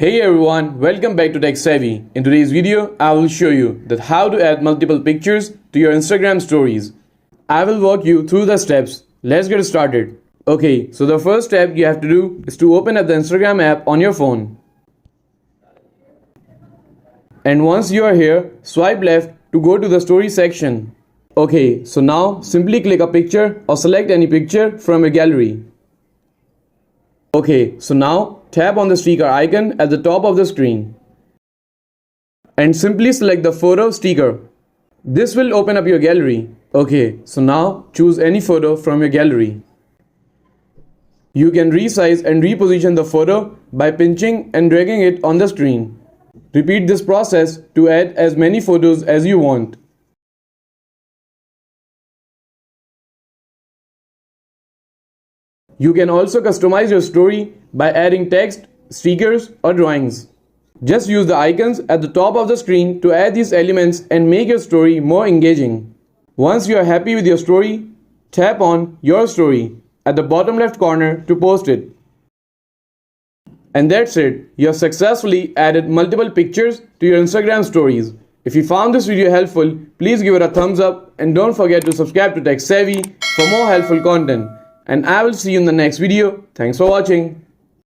Hey everyone, welcome back to Tech Savvy. In today's video, I will show you that how to add multiple pictures to your Instagram stories. I will walk you through the steps. Let's get started. Okay, so the first step you have to do is to open up the Instagram app on your phone. And once you are here, swipe left to go to the story section. Okay, so now simply click a picture or select any picture from your gallery. Okay, so now tap on the sticker icon at the top of the screen and simply select the photo sticker. This will open up your gallery. Okay, so now choose any photo from your gallery. You can resize and reposition the photo by pinching and dragging it on the screen. Repeat this process to add as many photos as you want. You can also customize your story by adding text, stickers, or drawings. Just use the icons at the top of the screen to add these elements and make your story more engaging. Once you are happy with your story, tap on Your Story at the bottom left corner to post it. And that's it. You have successfully added multiple pictures to your Instagram stories. If you found this video helpful, please give it a thumbs up and don't forget to subscribe to Tech Savvy for more helpful content. And I will see you in the next video. Thanks for watching.